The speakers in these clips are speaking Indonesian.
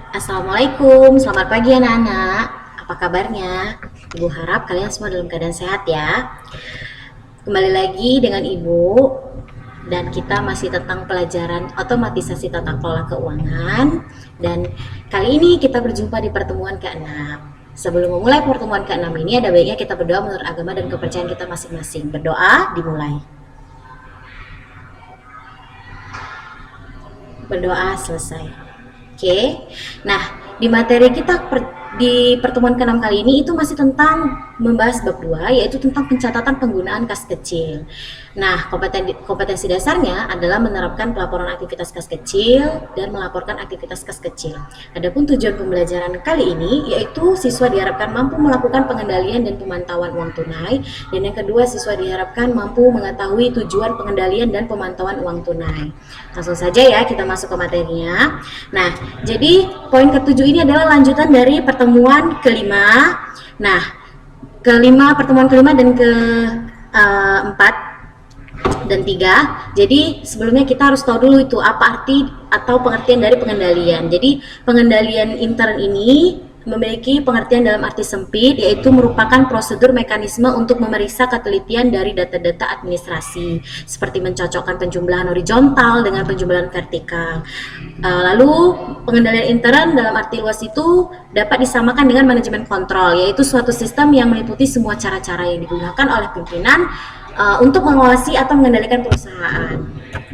Assalamualaikum, selamat pagi anak-anak. Apa kabarnya? Ibu harap kalian semua dalam keadaan sehat ya. Kembali lagi dengan Ibu dan kita masih tentang pelajaran otomatisasi tata kelola keuangan dan kali ini kita berjumpa di pertemuan ke-6. Sebelum memulai pertemuan ke-6 ini ada baiknya kita berdoa menurut agama dan kepercayaan kita masing-masing. Berdoa dimulai. Berdoa selesai. Oke. Nah, di materi kita di pertemuan ke-6 kali ini itu masih tentang membahas bab 2 yaitu tentang pencatatan penggunaan kas kecil. Nah, kompetensi dasarnya adalah menerapkan pelaporan aktivitas kas kecil dan melaporkan aktivitas kas kecil. Adapun tujuan pembelajaran kali ini yaitu siswa diharapkan mampu melakukan pengendalian dan pemantauan uang tunai, dan yang kedua siswa diharapkan mampu mengetahui tujuan pengendalian dan pemantauan uang tunai. Langsung saja ya kita masuk ke materinya. Nah, jadi poin ke-7 ini adalah lanjutan dari pertemuan kelima. Nah, pertemuan kelima dan ke-4 dan 3. Jadi sebelumnya kita harus tahu dulu itu apa arti atau pengertian dari pengendalian. Jadi pengendalian intern ini memiliki pengertian dalam arti sempit, yaitu merupakan prosedur mekanisme untuk memeriksa ketelitian dari data-data administrasi, seperti mencocokkan penjumlahan horizontal dengan penjumlahan vertikal. Lalu pengendalian intern dalam arti luas itu dapat disamakan dengan manajemen kontrol, yaitu suatu sistem yang meliputi semua cara-cara yang digunakan oleh pimpinan untuk mengawasi atau mengendalikan perusahaan.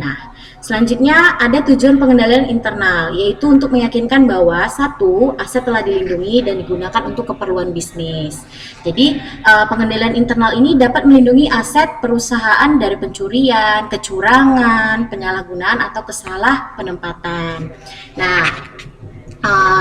Nah, selanjutnya ada tujuan pengendalian internal, yaitu untuk meyakinkan bahwa satu, aset telah dilindungi dan digunakan untuk keperluan bisnis. Jadi pengendalian internal ini dapat melindungi aset perusahaan dari pencurian, kecurangan, penyalahgunaan atau kesalah penempatan. Nah,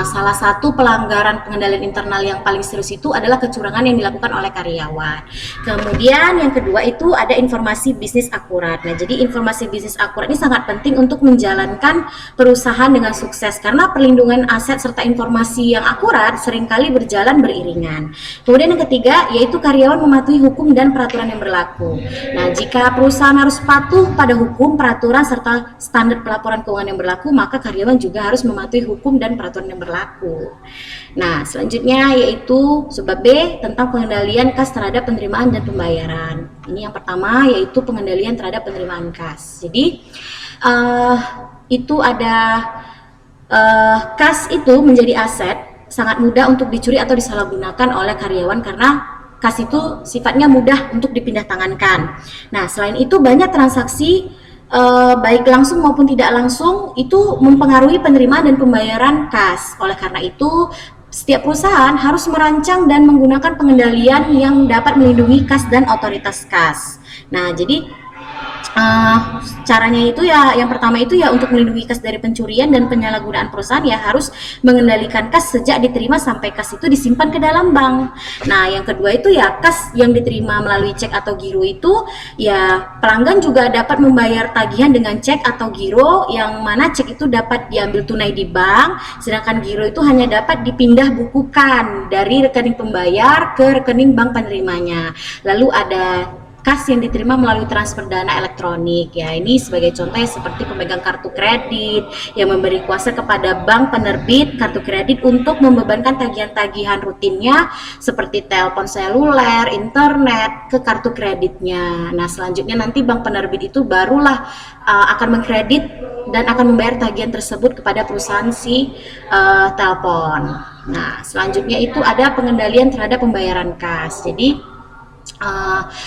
salah satu pelanggaran pengendalian internal yang paling serius itu adalah kecurangan yang dilakukan oleh karyawan. Kemudian yang kedua itu ada informasi bisnis akurat. Nah, jadi informasi bisnis akurat ini sangat penting untuk menjalankan perusahaan dengan sukses karena perlindungan aset serta informasi yang akurat seringkali berjalan beriringan. Kemudian yang ketiga yaitu karyawan mematuhi hukum dan peraturan yang berlaku. Nah, jika perusahaan harus patuh pada hukum, peraturan serta standar pelaporan keuangan yang berlaku, maka karyawan juga harus mematuhi hukum dan peraturan yang berlaku. Nah, selanjutnya yaitu sebab B tentang pengendalian kas terhadap penerimaan dan pembayaran. Ini yang pertama yaitu pengendalian terhadap penerimaan kas. Jadi itu ada kas itu menjadi aset sangat mudah untuk dicuri atau disalahgunakan oleh karyawan karena kas itu sifatnya mudah untuk dipindah tangankan. Nah, selain itu banyak transaksi baik langsung maupun tidak langsung itu mempengaruhi penerimaan dan pembayaran kas. Oleh karena itu, setiap perusahaan harus merancang dan menggunakan pengendalian yang dapat melindungi kas dan otoritas kas. Nah, jadi caranya itu ya, yang pertama itu ya untuk melindungi kas dari pencurian dan penyalahgunaan perusahaan ya harus mengendalikan kas sejak diterima sampai kas itu disimpan ke dalam bank. Nah, yang kedua itu ya kas yang diterima melalui cek atau giro itu ya pelanggan juga dapat membayar tagihan dengan cek atau giro, yang mana cek itu dapat diambil tunai di bank, sedangkan giro itu hanya dapat dipindah bukukan dari rekening pembayar ke rekening bank penerimanya. Lalu ada kas yang diterima melalui transfer dana elektronik ya, ini sebagai contoh seperti pemegang kartu kredit yang memberi kuasa kepada bank penerbit kartu kredit untuk membebankan tagihan-tagihan rutinnya seperti telepon seluler, internet ke kartu kreditnya. Nah, selanjutnya nanti bank penerbit itu barulah akan mengkredit dan akan membayar tagihan tersebut kepada perusahaan si telepon. Nah, selanjutnya itu ada pengendalian terhadap pembayaran kas. Jadi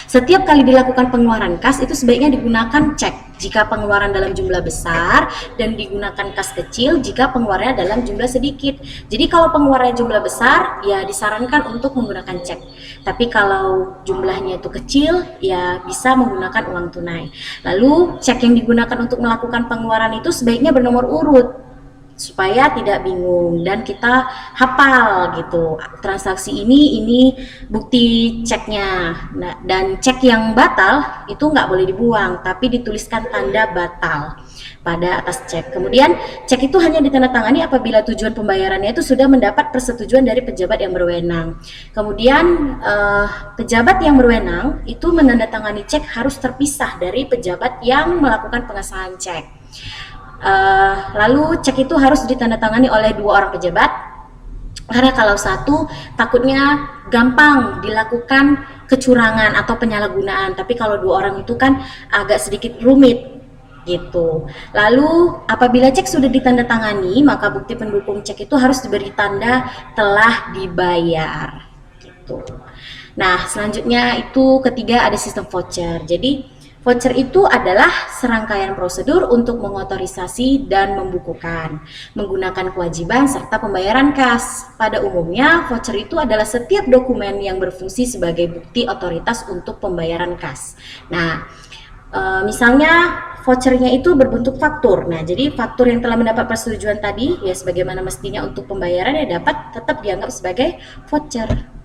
setiap kali dilakukan pengeluaran kas itu sebaiknya digunakan cek jika pengeluaran dalam jumlah besar dan digunakan kas kecil jika pengeluarannya dalam jumlah sedikit. Jadi kalau pengeluarannya jumlah besar ya disarankan untuk menggunakan cek, tapi kalau jumlahnya itu kecil ya bisa menggunakan uang tunai. Lalu cek yang digunakan untuk melakukan pengeluaran itu sebaiknya bernomor urut supaya tidak bingung dan kita hafal gitu transaksi ini bukti ceknya. Nah, dan cek yang batal itu nggak boleh dibuang tapi dituliskan tanda batal pada atas cek. Kemudian cek itu hanya ditandatangani apabila tujuan pembayarannya itu sudah mendapat persetujuan dari pejabat yang berwenang. Kemudian pejabat yang berwenang itu menandatangani cek harus terpisah dari pejabat yang melakukan pengesahan cek. Lalu cek itu harus ditandatangani oleh 2 orang pejabat, karena kalau satu takutnya gampang dilakukan kecurangan atau penyalahgunaan, tapi kalau 2 orang itu kan agak sedikit rumit gitu. Lalu apabila cek sudah ditandatangani, maka bukti pendukung cek itu harus diberi tanda telah dibayar gitu. Nah, selanjutnya itu ketiga ada sistem voucher. Jadi voucher itu adalah serangkaian prosedur untuk mengotorisasi dan membukukan, menggunakan kewajiban serta pembayaran kas. Pada umumnya, voucher itu adalah setiap dokumen yang berfungsi sebagai bukti otoritas untuk pembayaran kas. Nah, misalnya vouchernya itu berbentuk faktur. Nah, jadi faktur yang telah mendapat persetujuan tadi, ya sebagaimana mestinya untuk pembayaran ya dapat tetap dianggap sebagai voucher.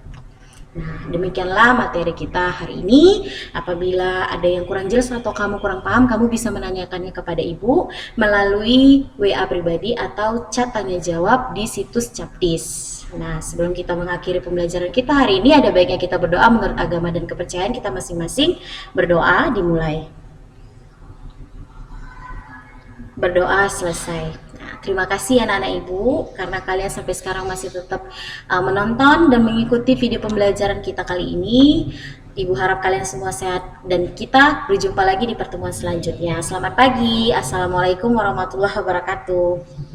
Nah, demikianlah materi kita hari ini. Apabila ada yang kurang jelas atau kamu kurang paham, kamu bisa menanyakannya kepada Ibu melalui WA pribadi atau chat tanya jawab di situs Captis. Nah, sebelum kita mengakhiri pembelajaran kita hari ini, ada baiknya kita berdoa menurut agama dan kepercayaan kita masing-masing. Berdoa dimulai. Berdoa selesai. Nah, terima kasih anak-anak Ibu karena kalian sampai sekarang masih tetap menonton dan mengikuti video pembelajaran kita kali ini. Ibu harap kalian semua sehat dan kita berjumpa lagi di pertemuan selanjutnya. Selamat pagi. Assalamualaikum warahmatullahi wabarakatuh.